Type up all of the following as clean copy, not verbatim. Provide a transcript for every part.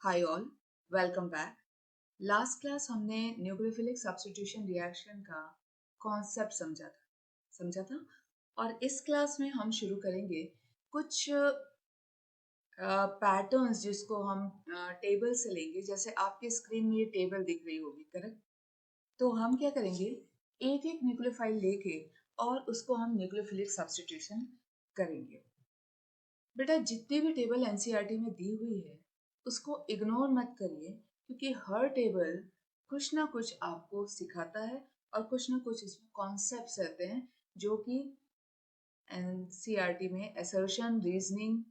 Hi all, welcome back. Last class हमने nucleophilic substitution reaction का concept समझा था और इस क्लास में हम शुरू करेंगे कुछ पैटर्न्स जिसको हम टेबल से लेंगे। जैसे आपके स्क्रीन में ये टेबल दिख रही होगी, करेक्ट? तो हम क्या करेंगे, एक एक न्यूक्लियोफाइल लेके और उसको हम न्यूक्लियोफिलिक सब्स्टिट्यूशन करेंगे। बेटा जितनी भी टेबल एनसीईआरटी में दी हुई है उसको इग्नोर मत करिए, क्योंकि हर टेबल कुछ ना कुछ आपको सिखाता है और कुछ ना कुछ इसमें कॉन्सेप्ट्स रहते हैं जो कि एनसीईआरटी में assertion, reasoning,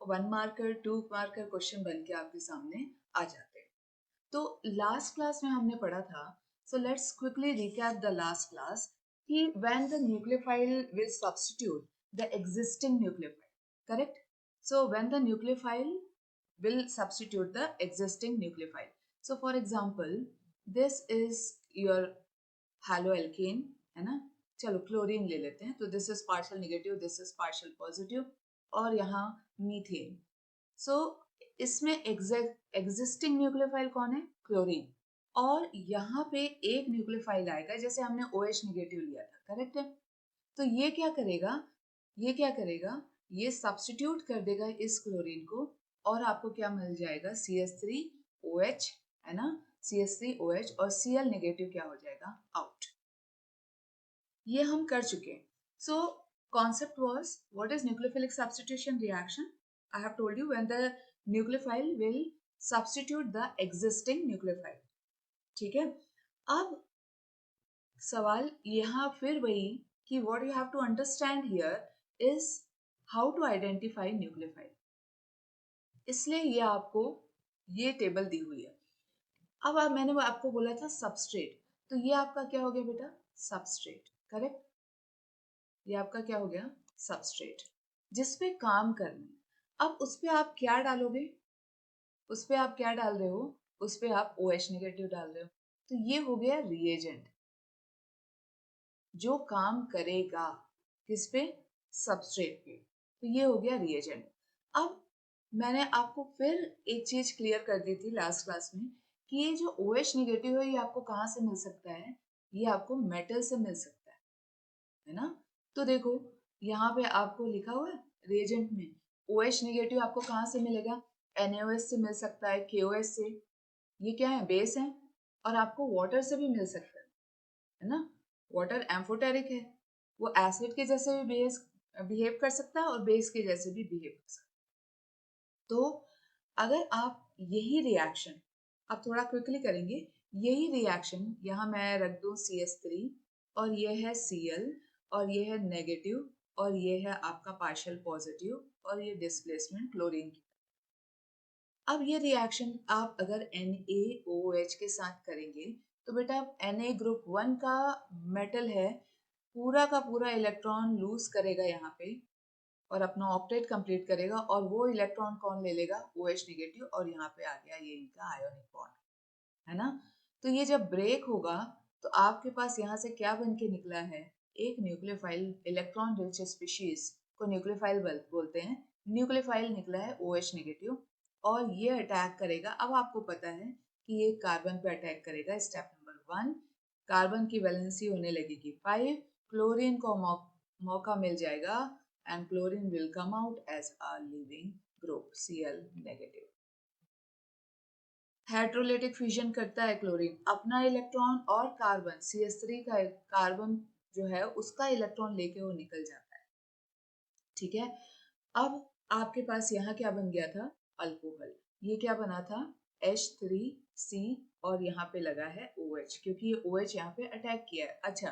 1 marker 2 marker question बन के आपके सामने आ जाते हैं। तो लास्ट क्लास में हमने पढ़ा था, so let's quickly recap the last class कि when the nucleophile will substitute the existing nucleophile, correct? So when the nucleophile will substitute the existing nucleophile. So for example, this is your haloalkane, है ना? चलो chlorine ले लेते हैं। तो this is partial negative, this is partial positive और यहाँ methane. सो इसमें एग्जिस्टिंग न्यूक्लियोफाइल कौन है? क्लोरीन। और यहाँ पे एक न्यूक्लियोफाइल आएगा, जैसे हमने OH नेगेटिव लिया था, करेक्ट है? तो ये क्या करेगा, ये सब्स्टिट्यूट कर देगा इस क्लोरीन को और आपको क्या मिल जाएगा? CH3OH, है ना? CH3OH और Cl नेगेटिव क्या हो जाएगा? आउट। ये हम कर चुके हैं। सो concept was, what is nucleophilic substitution reaction? I have told you, when the nucleophile will substitute the existing nucleophile. ठीक है? अब सवाल यहाँ फिर वही कि what you have to understand here is how to identify nucleophile. इसलिए ये आपको ये टेबल दी हुई है। अब मैंने आपको बोला था सबस्ट्रेट, तो ये आपका क्या हो गया बेटा? Substrate, correct? ये आपका क्या हो गया? सबस्ट्रेट, जिस पे काम करना है। अब उस पे आप क्या डालोगे? उस पे आप क्या डाल रहे हो? उस पे आप OH नेगेटिव डाल रहे हो। तो ये हो गया रिएजेंट जो काम करेगा किस पे? सबस्ट्रेट पे। तो ये हो गया रिएजेंट। अब मैंने आपको फिर एक चीज क्लियर कर दी थी लास्ट क्लास में कि ये जो OH नेगेटिव है ये आपको कहाँ से मिल सकता है? ये आपको मेटल से मिल सकता है ना? तो देखो यहाँ पे आपको लिखा हुआ है रिएजेंट में OH नेगेटिव आपको कहाँ से मिलेगा? NaOH से मिल सकता है, KOH से। ये क्या है? बेस है। और आपको वाटर से भी मिल सकता है ना? वाटर एम्फोटेरिक है, वो एसिड के जैसे भी बिहेव कर सकता है और बेस के जैसे भी बिहेव कर सकता है। तो अगर आप यही रिएक्शन आप थोड़ा क्विकली करेंगे, यही रिएक्शन यहाँ मैं रख दूं CH3 और ये है Cl और ये है नेगेटिव और ये है आपका पार्शियल पॉजिटिव और ये डिस्प्लेसमेंट क्लोरीन की। अब ये रिएक्शन आप अगर NaOH के साथ करेंगे तो बेटा Na ग्रुप 1 का मेटल है, पूरा का पूरा इलेक्ट्रॉन लूज करेगा यहाँ पे और अपना ऑक्टेट कंप्लीट करेगा और वो इलेक्ट्रॉन कौन ले लेगा? OH negative. और यहाँ पे आ गया ये इनका आयोनिक बॉन्ड, है ना? तो ये जब ब्रेक होगा तो आपके पास यहाँ से क्या बन के निकला है? एक न्यूक्लियोफाइल, इलेक्ट्रॉन रिच स्पीशीज को न्यूक्लियोफाइल बोलते हैं। न्यूक्लियोफाइल निकला है OH नेगेटिव और ये अटैक करेगा। अब आपको पता है कि ये कार्बन पे अटैक करेगा। स्टेप नंबर 1, कार्बन की वैलेंसी होने लगेगी 5, क्लोरीन को मौका मिल जाएगा and chlorine will come out as a living group Cl negative. Hydrolytic fusion करता है क्लोरीन, अपना इलेक्ट्रॉन और कार्बन CH3 का कार्बन जो है उसका इलेक्ट्रॉन लेके वो निकल जाता है। ठीक है? अब आपके पास यहाँ क्या बन गया था? अल्कोहल। ये क्या बना था? H3C और यहाँ पे लगा है OH, क्योंकि ये OH यहाँ पे अटैक किया है। अच्छा,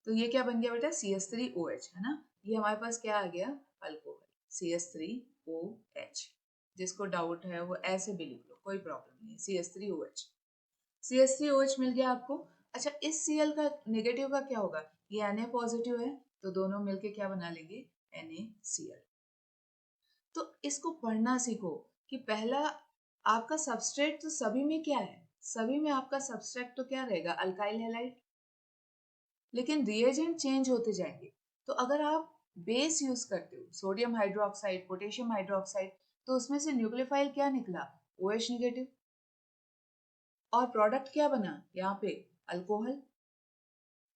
तो ये क्या बन गया बेटा? CH3OH, है ना? ये हमारे पास क्या आ गया? Alcohol, CH3OH। जिसको डाउट है वो ऐसे भी लिख लो, कोई प्रॉब्लम नहीं। CH3OH, CH3OH मिल गया आपको। अच्छा, इस Cl का नेगेटिव का क्या होगा? ये Na पॉजिटिव है तो दोनों मिलके क्या बना लेंगे? NaCl। तो इसको पढ़ना सीखो कि पहला आपका सबस्ट्रेट तो सभी में क्या है? सभी में आपका सबस्ट्रेट तो क्या रहेगा? Alkyl halide. लेकिन रिएजेंट चेंज होते जाएंगे। तो अगर आप बेस यूज करते हो, सोडियम हाइड्रोक्साइड, पोटेशियम हाइड्रोक्साइड, तो उसमें से न्यूक्लियोफाइल क्या निकला? OH नेगेटिव, और प्रोडक्ट क्या बना यहाँ पे, अल्कोहल,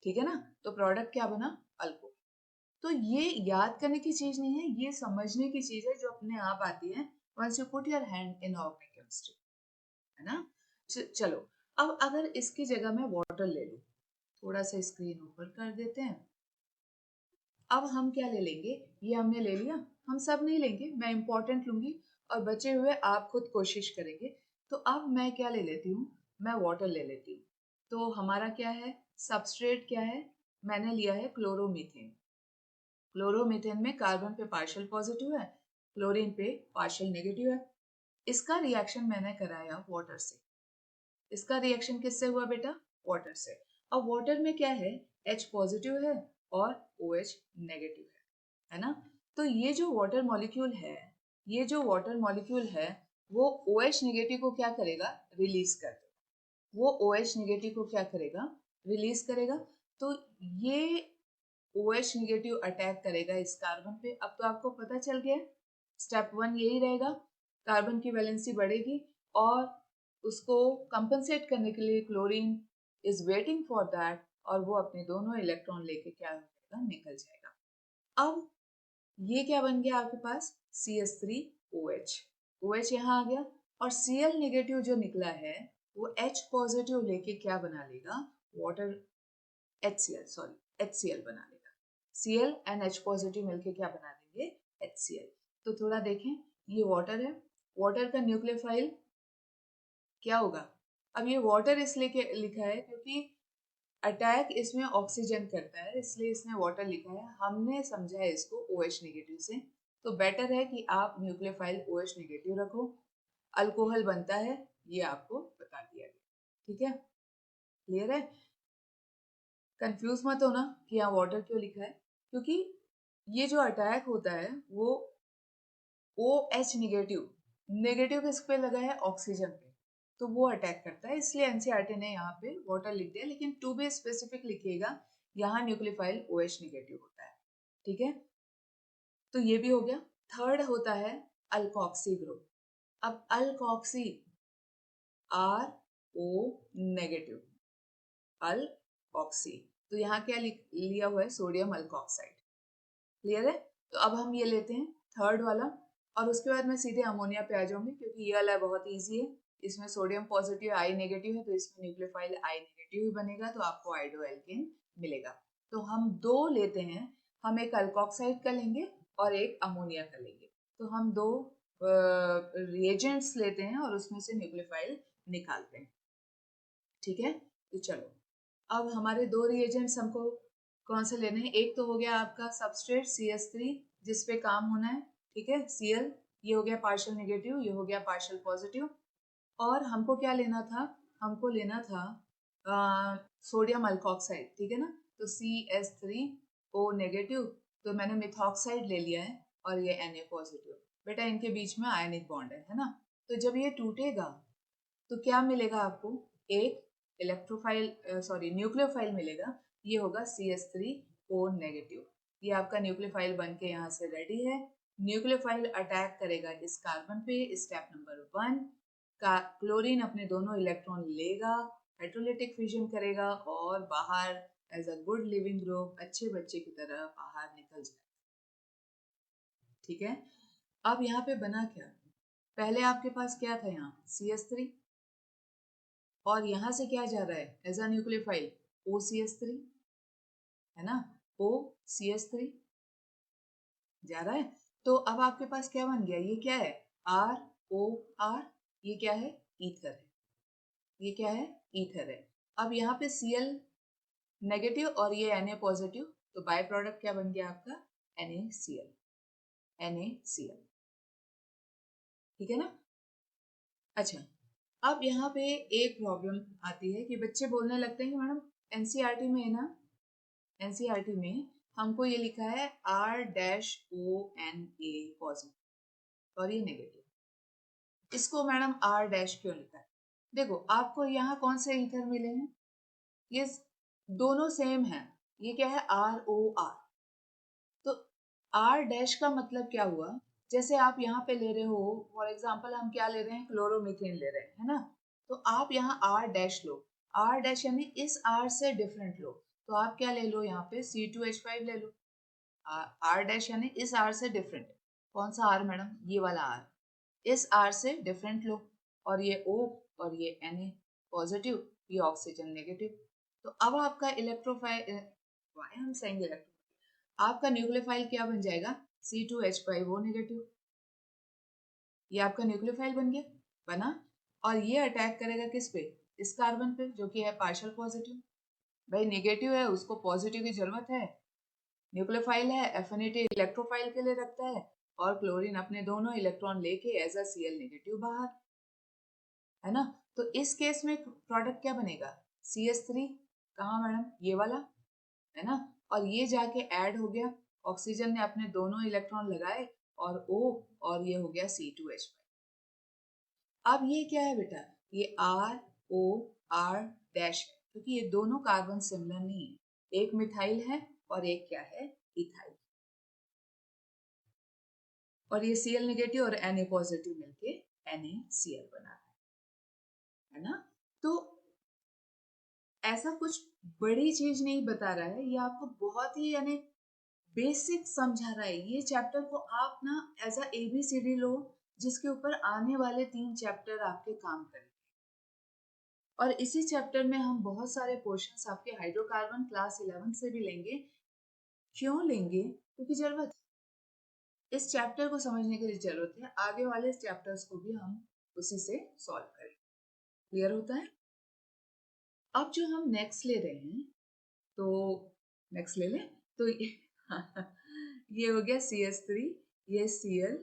ठीक है ना। तो प्रोडक्ट क्या बना, अल्कोहल। तो ये याद करने की चीज नहीं है, ये समझने की चीज है जो अपने आप आती है once you put your hand in organic chemistry, है ना। चलो, अब अगर इसकी जगह मैं वाटर ले लूं, थोड़ा सा स्क्रीन ऊपर कर देते हैं। अब हम क्या ले लेंगे, ये हमने ले लिया, हम सब नहीं लेंगे, मैं इंपॉर्टेंट लूंगी और बचे हुए आप खुद कोशिश करेंगे। तो अब मैं क्या ले लेती हूँ, मैं वाटर ले लेती हूँ। तो हमारा क्या है, सबस्ट्रेट क्या है, मैंने लिया है क्लोरोमीथेन। क्लोरोमीथेन में कार्बन पे पार्शियल पॉजिटिव है, क्लोरीन पे पार्शियल नेगेटिव है। इसका रिएक्शन मैंने कराया वाटर से। इसका रिएक्शन किससे हुआ बेटा, वाटर से। अब वाटर में क्या है, H पॉजिटिव है और OH नेगेटिव है ना। तो ये जो वाटर मॉलिक्यूल है, ये जो वाटर मॉलिक्यूल है वो OH नेगेटिव को क्या करेगा, रिलीज कर देगा। वो OH नेगेटिव को क्या करेगा, रिलीज करेगा। तो ये OH नेगेटिव अटैक करेगा इस कार्बन पे। अब तो आपको पता चल गया, स्टेप 1 यही रहेगा, कार्बन की वैलेंसी बढ़ेगी और उसको कंपनसेट करने के लिए chlorine is waiting for that, और वो अपने दोनों इलेक्ट्रॉन लेके क्या हो जाएगा, निकल जाएगा। अब ये क्या बन गया आपके पास, CH3OH, OH यहाँ आ गया, और Cl नेगेटिव जो निकला है वो H पॉजिटिव लेके क्या बना लेगा, वाटर, HCl बना लेगा। Cl एंड H पॉजिटिव मिलके क्या बना देंगे, HCl। तो थोड़ा देखें, ये वाटर है, वाटर का न्यूक्लियोफाइल क्या होगा। अब ये वाटर इसलिए लिखा है क्योंकि अटैक इसमें ऑक्सीजन करता है, इसलिए इसने वाटर लिखा है। हमने समझा है इसको OH नेगेटिव से, तो बेटर है कि आप न्यूक्लियोफाइल OH नेगेटिव रखो। अल्कोहल बनता है, ये आपको बता दिया गया, ठीक है, क्लियर है। कंफ्यूज मत होना कि यहाँ वाटर क्यों लिखा है, क्योंकि ये जो अटैक होता है वो OH नेगेटिव, नेगेटिव किस पे लगा है, ऑक्सीजन पे, तो वो अटैक करता है, इसलिए एनसीईआरटी ने यहाँ पे वाटर लिख दिया। लेकिन टू बी स्पेसिफिक लिखिएगा, यहाँ न्यूक्लियोफाइल OH नेगेटिव होता है, ठीक है। तो ये भी हो गया। थर्ड होता है अल्कोक्सी ग्रुप। अब अल्कोक्सी, RO नेगेटिव, अल्कोक्सी, तो यहाँ क्या लिया हुआ है, सोडियम अल्कोक्साइड, क्लियर है। तो अब हम ये लेते हैं थर्ड वाला, और उसके बाद मैं सीधे अमोनिया पे आ जाऊंगी क्योंकि ये वाला बहुत इजी है। इसमें सोडियम पॉजिटिव I नेगेटिव है, तो इसमें न्यूक्लियोफाइल I नेगेटिव ही बनेगा, तो आपको आइडो एल्केन मिलेगा। तो हम दो लेते हैं, हम एक अल्कोक्साइड का लेंगे और एक अमोनिया का लेंगे। तो हम दो रिएजेंट्स लेते हैं और उसमें से न्यूक्लियोफाइल निकालते हैं, ठीक है। तो चलो, अब हमारे दो रिएजेंट्स हमको कौन से लेने हैं, एक तो हो गया आपका सबस्ट्रेट CH3 जिस पे काम होना है, ठीक है, Cl, ये हो गया पार्शियल नेगेटिव, ये हो गया पार्शियल पॉजिटिव। और हमको क्या लेना था, हमको लेना था सोडियम अल्कोक्साइड, ठीक है ना। तो CH3O नेगेटिव, तो मैंने मिथॉक्साइड ले लिया है, और ये Na पॉजिटिव। बेटा इनके बीच में आयनिक बॉन्ड है ना। तो जब ये टूटेगा तो क्या मिलेगा आपको, एक इलेक्ट्रोफाइल सॉरी न्यूक्लियोफाइल मिलेगा, ये होगा CH3O नेगेटिव। ये आपका न्यूक्लियोफाइल बन के यहाँ से रेडी है। न्यूक्लियोफाइल अटैक करेगा इस कार्बन पे, स्टेप नंबर 1 का, क्लोरीन अपने दोनों इलेक्ट्रॉन लेगा, हाइड्रोलिटिक फ्यूजन करेगा और बाहर as a good leaving group अच्छे बच्चे की तरह बाहर निकल जाएगा, ठीक है। अब यहाँ पे बना क्या, पहले आपके पास क्या था, यहाँ CH3, और यहाँ से क्या जा रहा है एज अ न्यूक्लियोफाइल, OCH3, है ना, OCH3 जा रहा है। तो अब आपके पास क्या बन गया, ये क्या है, ROR, ये क्या है, ईथर है, ये क्या है, ईथर है। अब यहाँ पे Cl नेगेटिव और ये Na पॉजिटिव, तो बाय प्रोडक्ट क्या बन गया आपका, NaCl, NaCl, ठीक है ना। अच्छा, अब यहाँ पे एक प्रॉब्लम आती है कि बच्चे बोलने लगते हैं कि मैडम एनसीईआरटी में है ना, एनसीईआरटी में हमको ये लिखा है R-ONA पॉजिटिव और ये नेगेटिव, इसको मैडम R- क्यों लिखा है। देखो आपको यहाँ कौन से ईथर मिले हैं, ये दोनों सेम है, ये क्या है, ROR। तो R- का मतलब क्या हुआ, जैसे आप यहाँ पे ले रहे हो, फॉर एग्जांपल हम क्या ले रहे हैं, क्लोरोमीथेन ले रहे हैं, है ना। तो आप यहाँ R डैश लो, R डैश यानी इस R से डिफरेंट लो। तो आप क्या ले लो, यहाँ पे C2H5 ले लो। R डैश यानी इस R से डिफरेंट। कौन सा R मैडम, ये वाला R। इस R से डिफरेंट लो, और ये O और ये Na पॉजिटिव, ये ऑक्सीजन नेगेटिव। तो अब आपका इलेक्ट्रोफाइल, व्हाई हम सेइंग इलेक्ट्रो, आपका न्यूक्लियोफाइल क्या बन जाएगा, C2H5O नेगेटिव। ये आपका न्यूक्लियोफाइल बन गया, बना। और ये अटैक करेगा किस पे, इस कार्बन पे जो कि है पार्शियल पॉजिटिव। भाई नेगेटिव है, उसको पॉजिटिव की जरूरत है। न्यूक्लियोफाइल है, एफिनिटी इलेक्ट्रोफाइल के लिए रखता है, और क्लोरीन अपने दोनों इलेक्ट्रॉन लेके एज अ Cl नेगेटिव बाहर, है ना। तो इस केस में प्रोडक्ट क्या बनेगा, CH3। कहाँ मैडम, ये वाला, है ना। और ये जाके ऐड हो गया, ऑक्सीजन ने अपने दोनों इलेक्ट्रॉन लगाए, और O, और ये हो गया C2H5। अब ये क्या है बेटा, ये ROR डैश है, क्योंकि ये दोनों कार्बन सिमिलर नहीं है, एक मिथाइल है और एक क्या है, इथाइल। और ये Cl नेगेटिव और Na पॉजिटिव मिलके NaCl बना है ना। तो ऐसा कुछ बड़ी चीज नहीं बता रहा है, ये आपको बहुत ही यानी बेसिक समझा रहा है। ये चैप्टर को आप ना एज अ ABCD लो, जिसके ऊपर आने वाले 3 चैप्टर आपके काम करें। और इसी चैप्टर में हम बहुत सारे पोर्शंस आपके हाइड्रोकार्बन क्लास 11 से भी लेंगे। क्यों लेंगे, क्योंकि जरूरत है, इस चैप्टर को समझने के लिए जरूरत है, आगे वाले चैप्टर्स को भी हम उसी से सॉल्व करें। क्लियर होता है। अब जो हम नेक्स्ट ले रहे हैं, तो नेक्स्ट ले लें, तो ये हो गया CH3, ये Cl,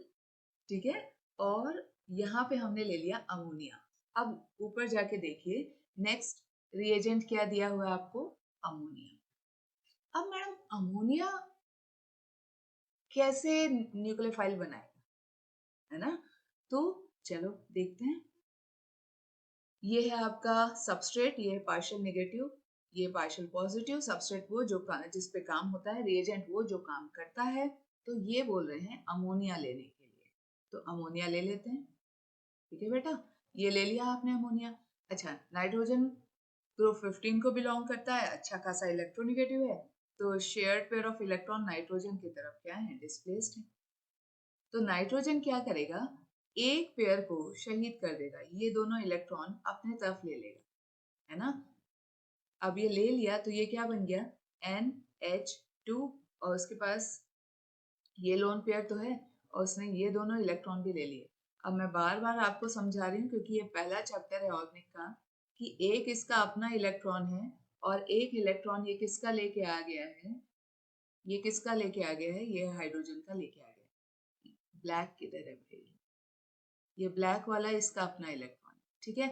ठीक है। और यहाँ पे हमने ले लिया अमोनिया। अब ऊपर जाके देखिए, नेक्स्ट रिएजेंट क्या दिया हुआ है आपको, अमोनिया। अब मैडम अमोनिया कैसे न्यूक्लियोफाइल बनाएगा, है ना। तो चलो देखते हैं। ये है आपका सबस्ट्रेट, ये है पार्शियल नेगेटिव, ये पार्शियल पॉजिटिव। सबस्ट्रेट वो जो जिस पे काम होता है, रिएजेंट वो जो काम करता है। तो ये बोल रहे हैं अमोनिया लेने के लिए, तो अमोनिया ले लेते हैं। ठीक है बेटा, ये ले लिया आपने अमोनिया। अच्छा, नाइट्रोजन ग्रुप 15 को बिलोंग करता है, अच्छा खासा इलेक्ट्रोनेगेटिव है, तो shared pair of electron nitrogen की तरफ क्या है, डिस्प्लेस्ड है। तो नाइट्रोजन क्या करेगा, एक पेयर को शहीद कर देगा, ये दोनों इलेक्ट्रॉन अपने तरफ ले लेगा, है ना। अब ये ले लिया तो ये क्या बन गया, NH2, और उसके पास ये लोन पेयर तो है, और उसने ये दोनों इलेक्ट्रॉन भी ले लिए। अब मैं बार बार आपको समझा रही हूँ, क्योंकि ये पहला चैप्टर है ऑर्गेनिक का, कि एक इसका अपना इलेक्ट्रॉन है, और एक इलेक्ट्रॉन ये किसका लेके आ गया है, ये किसका लेके आ गया है, ये हाइड्रोजन का लेके आ गया है। ब्लैक किधर है भाई, ये ब्लैक वाला इसका अपना इलेक्ट्रॉन, ठीक है।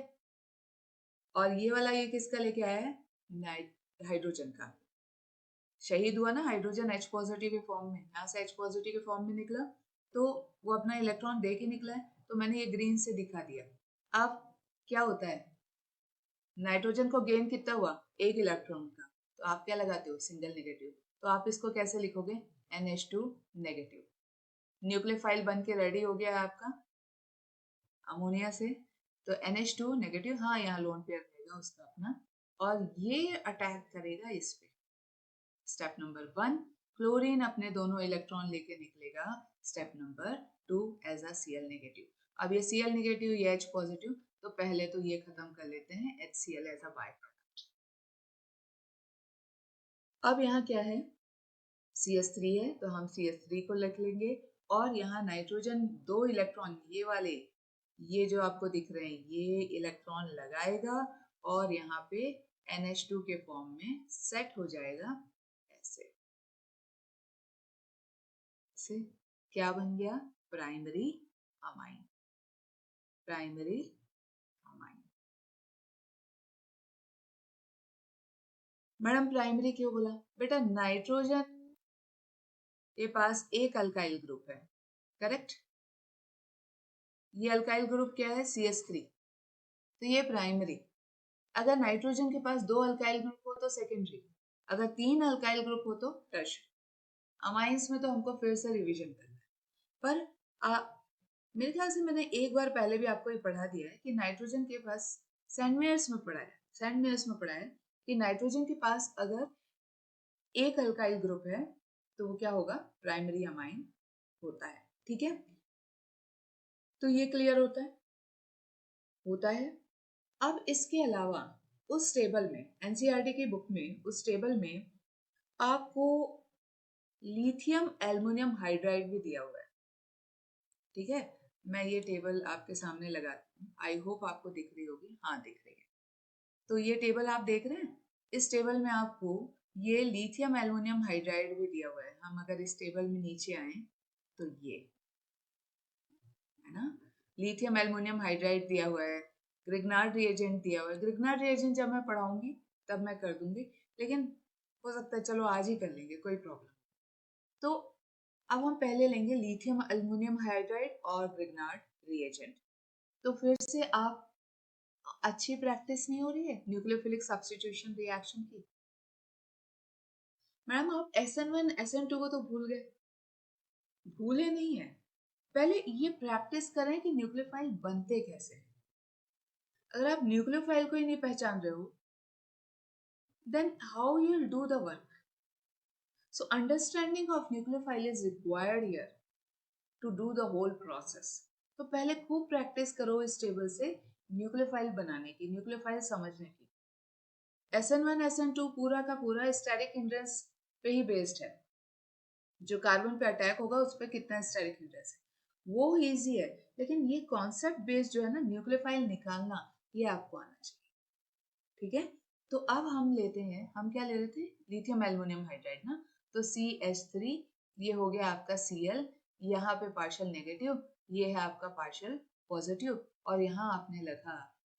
और ये वाला ये किसका लेके आया है, हाइड्रोजन का। शहीद हुआ ना हाइड्रोजन H पॉजिटिव के फॉर्म में, यहाँ से H पॉजिटिव के फॉर्म में निकला, तो वो अपना इलेक्ट्रॉन दे के निकला है, तो मैंने ये ग्रीन से दिखा दिया। अब क्या होता है, नाइट्रोजन को गेन कितना हुआ, एक इलेक्ट्रॉन का, तो आप क्या लगाते हो, सिंगल नेगेटिव। तो आप इसको कैसे लिखोगे, NH2 नेगेटिव। न्यूक्लियोफाइल बन के रेडी हो गया है आपका अमोनिया से। तो NH2 नेगेटिव, हाँ यहाँ लोन पेयर रहेगा उसका अपना, और ये अटैक करेगा इस पे। स्टेप नंबर 1, क्लोरीन अपने दोनों इलेक्ट्रॉन लेके निकलेगा। Step number 2, as a Cl negative. अब ये Cl नेगेटिव, ये H पॉजिटिव, तो पहले तो ये खत्म कर लेते हैं, HCl as a by product. अब यहाँ क्या है, CH3 है, तो हम CH3 को लिख लेंगे, और यहाँ नाइट्रोजन दो इलेक्ट्रॉन ये वाले, ये जो आपको दिख रहे हैं, ये इलेक्ट्रॉन लगाएगा, और यहाँ पे NH2 के फॉर्म में सेट हो जाएगा ऐसे। से क्या बन गया, primary amine, primary amine. Madam primary क्यों बोला, बेटा नाइट्रोजन के पास एक अल्काइल ग्रुप है, करेक्ट। ये अल्काइल ग्रुप क्या है, CH3, तो ये प्राइमरी। अगर नाइट्रोजन के पास दो अल्काइल ग्रुप हो तो सेकेंडरी, अगर तीन अल्काइल ग्रुप हो तो टर्शियरी। अमाइंस में तो हमको फिर से रिवीजन करना है, पर मेरे ख्याल से मैंने एक बार पहले भी आपको ये पढ़ा दिया है कि नाइट्रोजन के पास सेंट मेयर्स में पढ़ा है कि नाइट्रोजन के पास अगर एक अल्काइल ग्रुप है तो वो क्या होगा, प्राइमरी अमाइन होता है। ठीक है, तो ये क्लियर होता है। अब इसके अलावा उस टेबल में, एनसीईआरटी की बुक में, उस टेबल में आपको लिथियम एल्युमिनियम हाइड्राइड भी दिया हुआ है। ठीक है, मैं ये टेबल आपके सामने लगाती हूँ, आई होप आपको दिख रही होगी। हाँ, दिख रही है। तो ये टेबल आप देख रहे हैं, इस टेबल में आपको ये लिथियम एल्युमिनियम हाइड्राइड भी दिया हुआ है। हम अगर इस टेबल में नीचे आए तो ये है ना, लिथियम एल्युमिनियम हाइड्राइड दिया हुआ है, ग्रिग्नार्ड रिएजेंट दिया हुआ है। ग्रिग्नार्ड रिएजेंट जब मैं पढ़ाऊंगी तब मैं कर दूंगी, लेकिन हो सकता है चलो आज ही कर लेंगे, कोई प्रॉब्लम। तो अब हम पहले लेंगे लिथियम एल्युमिनियम हाइड्राइड और ग्रिग्नार्ड रिएजेंट। तो फिर से आप अच्छी प्रैक्टिस नहीं हो रही है न्यूक्लियोफिलिक सब्स्टिट्यूशन रिएक्शन की। मैडम आप SN1 SN2 को तो भूले नहीं है। पहले ये प्रैक्टिस करें कि न्यूक्लियोफाइल बनते कैसे हैं। अगर आप न्यूक्लियोफाइल को ही नहीं पहचान रहे हो, then how you'll do the work? So understanding of nucleophile is required here to do the whole process. तो पहले खूब प्रैक्टिस करो इस टेबल से न्यूक्लियोफाइल बनाने की, न्यूक्लियोफाइल समझने की। SN1 SN2 पूरा का पूरा स्टेरिक हिंड्रेंस पे ही बेस्ड है। जो कार्बन पे अटैक होगा उस पर कितना स्टेरिक हिंड्रेंस है वो इजी है, लेकिन ये कॉन्सेप्ट बेस्ड जो है ना, न्यूक्लियोफाइल निकालना, ये आपको आना चाहिए। ठीक है, तो अब हम लेते हैं, हम क्या ले रहे थे, लिथियम एल्युमिनियम हाइड्राइड ना, तो CH3, ये हो गया आपका Cl, यहाँ पे पार्शियल नेगेटिव, ये है आपका पार्शियल पॉजिटिव, और यहाँ आपने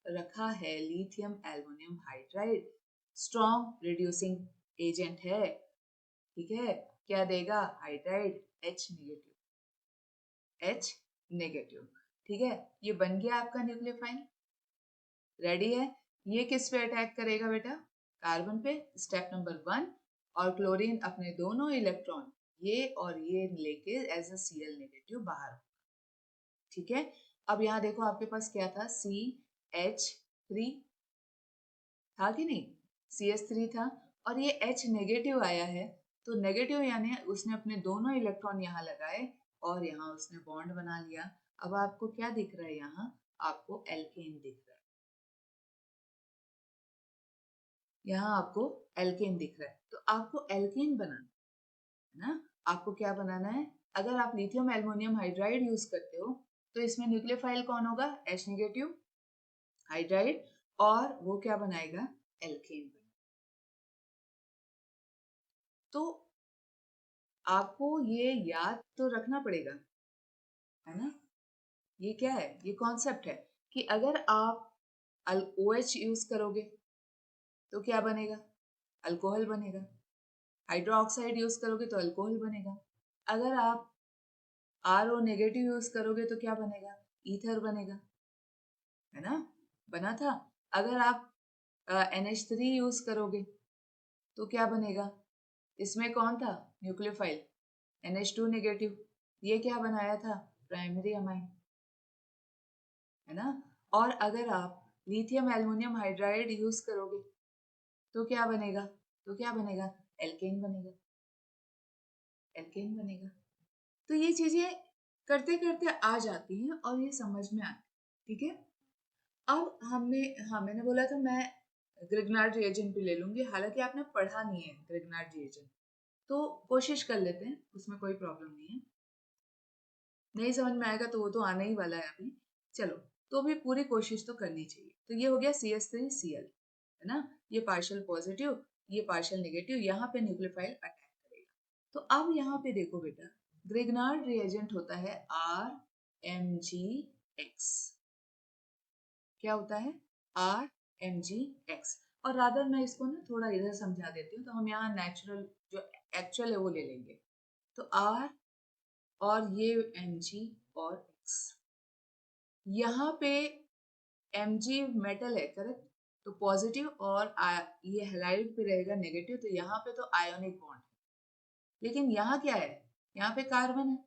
रखा है lithium aluminium hydride, strong reducing agent है। ठीक है, क्या देगा, हाइड्राइड H नेगेटिव। ठीक है, ये बन गया आपका न्यूक्लियोफाइल, रेडी है। ये किस पे अटैक करेगा बेटा, कार्बन पे, स्टेप नंबर 1, और क्लोरीन अपने दोनों इलेक्ट्रॉन ये और ये लेके एज अ Cl नेगेटिव बाहर। ठीक है, अब यहाँ देखो आपके पास क्या था, CH3 था कि नहीं, CH3 था, और ये H नेगेटिव आया है, तो नेगेटिव यानी उसने अपने दोनों इलेक्ट्रॉन यहाँ लगाए और यहाँ उसने बॉन्ड बना लिया। अब आपको क्या दिख रहा है, यहाँ आपको एल्केन दिख रहा है, यहाँ आपको एल्केन दिख रहा है। तो आपको एल्केन बनाना है ना, आपको क्या बनाना है, अगर आप लिथियम एल्युमिनियम हाइड्राइड यूज करते हो तो इसमें न्यूक्लियोफाइल कौन होगा, H नेगेटिव हाइड्राइड, और वो क्या बनाएगा, एल्केन। तो आपको ये याद तो रखना पड़ेगा, है ना, ये क्या है, ये कॉन्सेप्ट है कि अगर आप OH यूज करोगे तो क्या बनेगा, अल्कोहल बनेगा। हाइड्रोक्साइड यूज करोगे तो अल्कोहल बनेगा। अगर आप RO नेगेटिव यूज करोगे तो क्या बनेगा, ईथर बनेगा, है ना, बना था। अगर आप NH3 यूज करोगे तो क्या बनेगा, इसमें कौन था न्यूक्लियोफाइल, NH2 नेगेटिव, ये क्या बनाया था, प्राइमरी अमाइन, है ना। और अगर आप लिथियम एल्युमिनियम हाइड्राइड यूज करोगे तो क्या बनेगा, एल्केन बनेगा, तो ये चीजें करते करते आ जाती हैं और ये समझ में आती है। ठीक है, अब मैंने बोला था मैं ग्रिग्नार्ड रिएजेंट भी ले लूंगी, हालांकि आपने पढ़ा नहीं है ग्रिग्नार्ड रिएजेंट, तो कोशिश कर लेते हैं, उसमें कोई प्रॉब्लम नहीं है। नहीं समझ में आएगा तो वो तो आने ही वाला है अभी, चलो, तो भी पूरी कोशिश तो करनी चाहिए। तो ये हो गया CH3Cl, है ना, ये पार्शियल पॉजिटिव, ये पार्शियल नेगेटिव, यहाँ पे न्यूक्लियोफाइल अटैक करेगा। तो अब यहाँ पे देखो बेटा, ग्रिग्नार्ड रिएजेंट होता है RMgX, क्या होता है, RMgX, और रादर मैं इसको ना थोड़ा इधर समझा देती हूँ, तो हम यहाँ नेचुरल जो एक्चुअल है वो ले लेंगे। तो R और ये Mg और X, यहाँ पे Mg मेटल है, करेक्ट, तो पॉजिटिव, और ये हैलाइड पे रहेगा नेगेटिव, तो यहाँ पे तो आयोनिक बॉन्ड है, लेकिन यहाँ क्या है, यहाँ पे कार्बन है,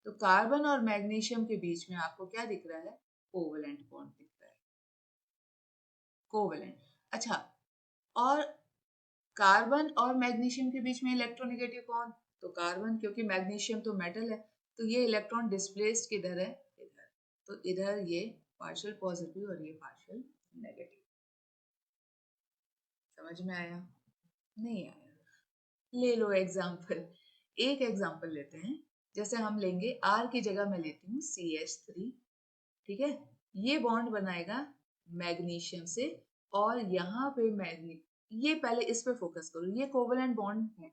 तो कार्बन और मैग्नीशियम के बीच में आपको क्या दिख रहा है? कोवेलेंट बॉन्ड दिख रहा है, कोवेलेंट। अच्छा, और कार्बन और मैग्नीशियम के बीच में इलेक्ट्रोनेगेटिव बॉन्ड, तो कार्बन, क्योंकि मैग्नीशियम तो मेटल है, तो ये इलेक्ट्रॉन डिस्प्लेस्ड किधर है? इधर। तो इधर ये पार्शियल पॉजिटिव और ये पार्शियल नेगेटिव। समझ में आया? नहीं आया? ले लो एग्जाम्पल, एक एग्जाम्पल लेते हैं। जैसे हम लेंगे R की जगह मैं लेती हूँ CH3, ठीक है? ये बॉन्ड बनाएगा मैग्नीशियम से, और यहाँ पे ये पहले इस पे फोकस करो, ये कोवेलेंट बॉन्ड है।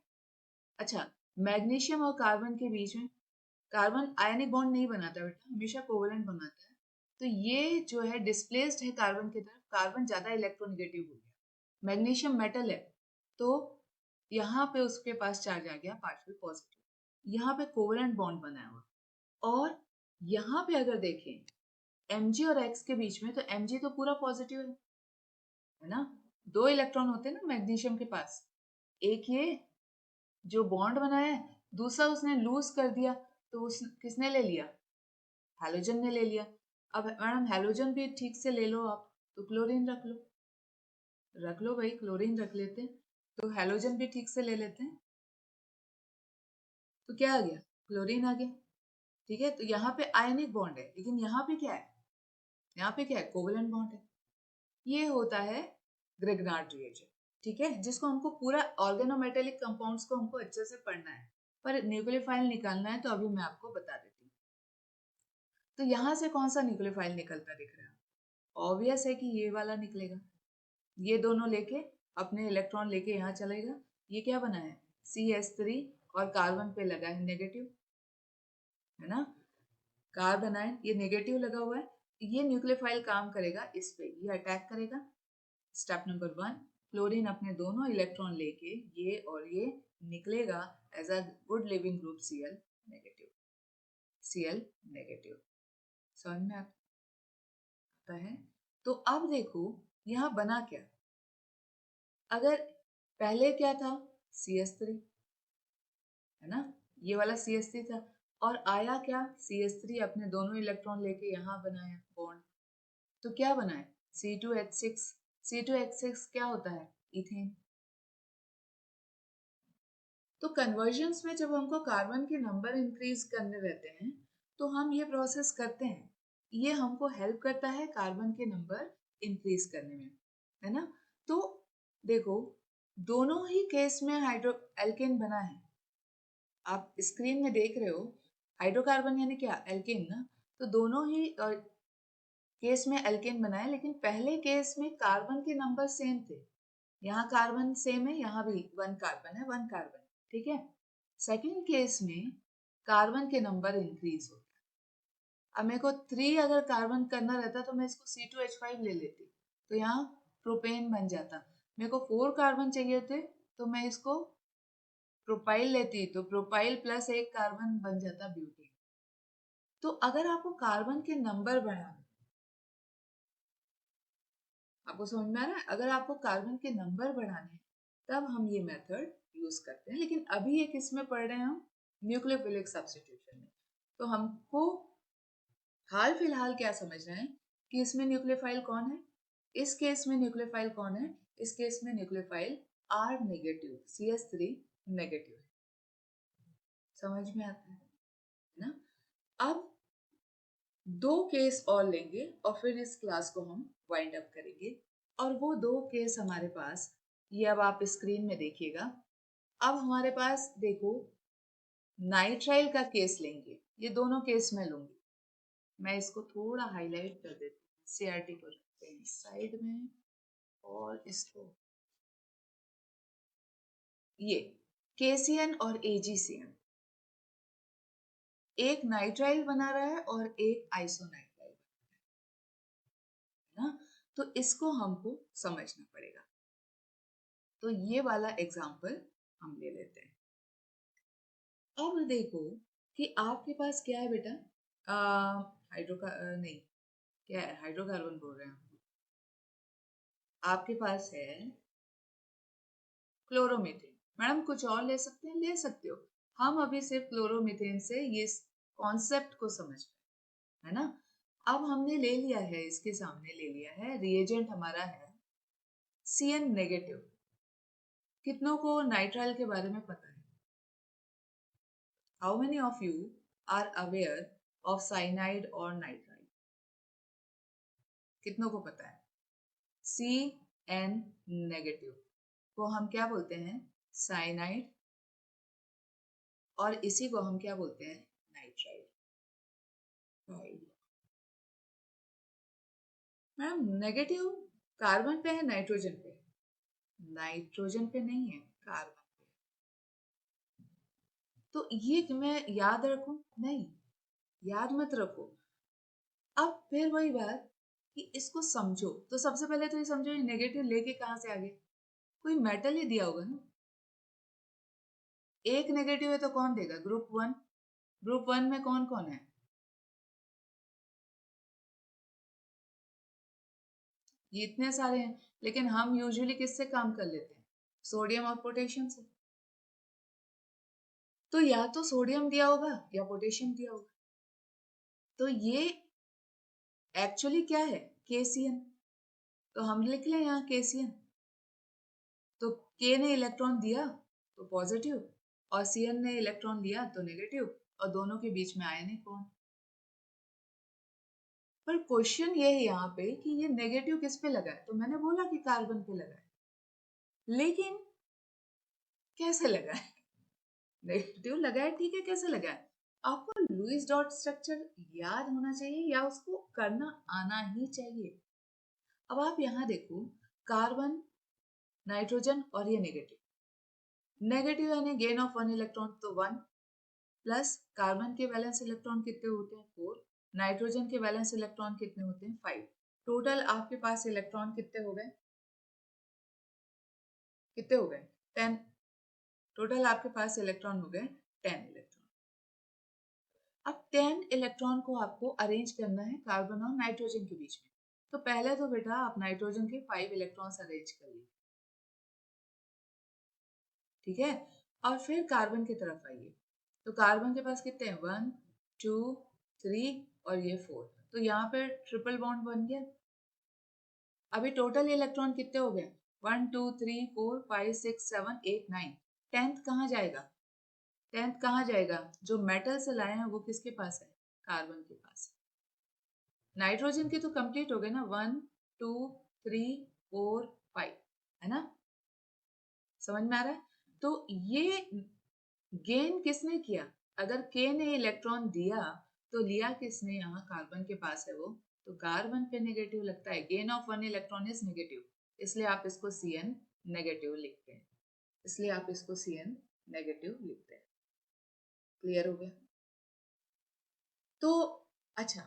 अच्छा, मैग्नीशियम और कार्बन के बीच में, कार्बन आयनिक बॉन्ड नहीं बनाता बेटा, हमेशा कोवेलेंट बनाता है। तो ये जो है डिस्प्लेस्ड है कार्बन की तरफ, कार्बन ज्यादा इलेक्ट्रोनेगेटिव हो गया, मैग्नीशियम मेटल है, तो यहाँ पे उसके पास चार्ज आ गया पार्शियल पॉजिटिव, यहाँ पे कोवेलेंट बॉन्ड बनाया हुआ। और यहाँ पे अगर देखें Mg और X के बीच में, तो Mg तो पूरा पॉजिटिव है ना? 2 इलेक्ट्रॉन होते हैं ना मैग्नीशियम के पास, एक ये जो बॉन्ड बनाया है, दूसरा उसने लूज कर दिया, तो उस किसने ले लिया? हैलोजन ने ले लिया। अब मैडम हैलोजन भी ठीक से ले लो आप, तो क्लोरीन रख लो, रख लो भाई, क्लोरीन रख लेते हैं, तो हैलोजन भी ठीक से ले लेते हैं, तो क्या आ गया? क्लोरीन आ गया, ठीक है? तो यहाँ पे आयनिक बॉन्ड है, लेकिन यहाँ पे क्या है? यहाँ पे क्या है? कोवेलेंट बॉन्ड है। ये होता है ग्रिग्नार्ड रिएजेंट, ठीक है, जिसको हमको पूरा ऑर्गेनोमेटेलिक कंपाउंड्स को हमको अच्छे से पढ़ना है, पर न्यूक्लियोफाइल निकालना है, तो अभी मैं आपको बता देती हूँ। तो यहाँ से कौन सा न्यूक्लियोफाइल निकलता दिख रहा है? ऑब्वियस है कि ये वाला निकलेगा, ये दोनों लेके अपने इलेक्ट्रॉन लेके यहाँ चलेगा। ये क्या बना है? CH3, और कार्बन पे लगा है नेगेटिव, है ना? कार्बन आयन ये नेगेटिव लगा हुआ है, ये न्यूक्लियोफाइल काम करेगा इस पे, ये अटैक करेगा। स्टेप नंबर 1, क्लोरीन अपने दोनों इलेक्ट्रॉन लेके ये और ये निकलेगा as a good leaving group Cl negative, Cl negative. समझ में आता है? तो अब देखो यहाँ बना क्या? अगर पहले क्या था? CH3, है ना? ये वाला CH3 था, और आया क्या? CH3 अपने दोनों इलेक्ट्रॉन लेके यहाँ बनाया बॉन्ड, तो क्या बना है? C2H6। C2H6 क्या होता है? इथेन। तो कन्वर्जन्स में जब हमको कार्बन के नंबर इंक्रीज करने रहते हैं, तो हम ये प्रोसेस करते हैं, ये हमको हेल्प करता है कार्बन के नंबर इंक्रीज करने में, है ना? तो देखो, दोनों ही केस में हाइड्रो एल्केन बना है, आप स्क्रीन में देख रहे हो, हाइड्रोकार्बन यानी क्या? एल्केन ना। तो दोनों ही केस में एल्केन बना है, लेकिन पहले केस में कार्बन के नंबर सेम थे, यहाँ कार्बन सेम है, यहाँ भी 1 कार्बन है, 1 कार्बन, ठीक है? सेकेंड केस में कार्बन के नंबर इंक्रीज होता है। अब मेरे को 3 अगर कार्बन करना रहता तो मैं इसको C2H5 ले लेती, तो यहाँ प्रोपेन बन जाता। मेरे को 4 कार्बन चाहिए थे, तो मैं इसको प्रोपाइल लेती, तो प्रोपाइल प्लस 1 कार्बन बन जाता ब्यूटेन। तो अगर आपको कार्बन के नंबर बढ़ाना, आपको समझ में आ रहा है? अगर आपको कार्बन के नंबर बढ़ाने हैं, तब हम ये मेथड यूज करते हैं। लेकिन अभी ये किस में पढ़ रहे हैं हम? न्यूक्लियोफिलिक सब्स्टिट्यूशन में। तो हमको हाल फिलहाल क्या समझना है कि इसमें न्यूक्लियोफाइल कौन है, इस केस में न्यूक्लियोफाइल कौन है? इस केस में nucleophile R negative, CH3 negative है। समझ में आता है ना? अब 2 केस और लेंगे और फिर इस क्लास को हम वाइंड अप करेंगे। और वो 2 केस हमारे पास, ये अब आप स्क्रीन में देखिएगा। अब हमारे पास देखो, नाइट्राइल का केस लेंगे, ये दोनों केस मैं लूंगी। मैं इसको थोड़ा हाईलाइट कर देती हूँ, CRT को रखते हैं साइड में, और इसको ये KCN और AgCN, एक नाइट्राइल बना रहा है और एक आइसोनाइट्राइल, है ना? तो इसको हमको समझना पड़ेगा। तो ये वाला एग्जाम्पल हम ले लेते हैं। अब देखो कि आपके पास क्या है बेटा, नहीं, क्या है? हाइड्रोकार्बन बोल रहे हैं हम। आपके पास है क्लोरोमीथेन। मैडम कुछ और ले सकते हैं? ले सकते हो। हम अभी सिर्फ क्लोरोमीथेन से ये कॉन्सेप्ट को समझ पाए, है ना। अब हमने ले लिया है, इसके सामने ले लिया है, रिएजेंट हमारा है Cn नेगेटिव। कितनों को नाइट्राइल के बारे में पता है? How many of you are aware of cyanide और नाइट्राइल? कितनों को पता है? Cn नेगेटिव को हम क्या बोलते हैं? साइनाइड। और इसी को हम क्या बोलते हैं? नाइट्राइल। मैम नेगेटिव कार्बन पे है, नाइट्रोजन पे? नाइट्रोजन पे नहीं है, कार्बन पे। तो ये मैं याद रखूं? नहीं, याद मत रखो। अब फिर वही बात कि इसको समझो। तो सबसे पहले तो ये समझो, ये नेगेटिव लेके कहां से आ गए? कोई मेटल ही दिया होगा ना। एक नेगेटिव है तो कौन देगा? Group one. ग्रुप वन में कौन कौन है? ये इतने सारे हैं, लेकिन हम यूजुअली किससे काम कर लेते हैं? सोडियम और पोटेशियम से। तो या तो सोडियम दिया होगा या पोटेशियम दिया होगा। तो ये एक्चुअली क्या है? KCN। तो हम लिख लें यहाँ KCN। तो K ने इलेक्ट्रॉन दिया तो पॉजिटिव, और Cn ने इलेक्ट्रॉन लिया तो नेगेटिव, और दोनों के बीच में आयनिक बॉन्ड। पर क्वेश्चन ये है यहाँ पे कि ये नेगेटिव किस पे लगा है? तो मैंने बोला कि कार्बन पे लगा है, लेकिन कैसे लगा है? नेगेटिव लगा है, ठीक है, कैसे लगा है? आपको लुईस डॉट स्ट्रक्चर याद होना चाहिए या उसको करना आना ही चाहिए। अब आप यहाँ देखो, कार्बन, नाइट्रोजन और ये नेगेटिव। नेगेटिव यानी गेन ऑफ वन इलेक्ट्रॉन, तो वन, प्लस कार्बन के वैलेंस इलेक्ट्रॉन कितने होते हैं? फोर। नाइट्रोजन के वैलेंस इलेक्ट्रॉन कितने होते हैं? फाइव। टोटल आपके पास इलेक्ट्रॉन कितने हो गए? कितने हो गए? 10। टोटल आपके पास इलेक्ट्रॉन हो गए 10 इलेक्ट्रॉन। अब 10 इलेक्ट्रॉन को आपको अरेंज करना है कार्बन और नाइट्रोजन के बीच में। तो पहले तो बेटा आप नाइट्रोजन के 5 इलेक्ट्रॉन्स अरेंज कर लीजिए, ठीक है। और फिर कार्बन की तरफ आइए। तो कार्बन के पास कितने हैं? 1 2 3 और ये 4। तो यहाँ पे ट्रिपल बॉन्ड बन गया। अभी टोटल इलेक्ट्रॉन कितने हो गए? 1 2 3 4 5 6 7 8 9। 10th कहाँ जाएगा? 10th कहाँ जाएगा? जो मेटल से लाए हैं वो किसके पास है? कार्बन के पास। नाइट्रोजन के तो कंप्लीट हो गए ना, 1 2 3 4 5, है ना। समझ में आ रहा है? तो ये गेन किसने किया? अगर के ने इलेक्ट्रॉन दिया तो लिया किसने? यहाँ कार्बन के पास है वो, तो कार्बन पे नेगेटिव लगता है। Gain of one electron is negative, इसलिए आप इसको Cn नेगेटिव लिखते हैं। इसलिए आप इसको Cn नेगेटिव लिखते हैं। क्लियर हो गया? तो अच्छा,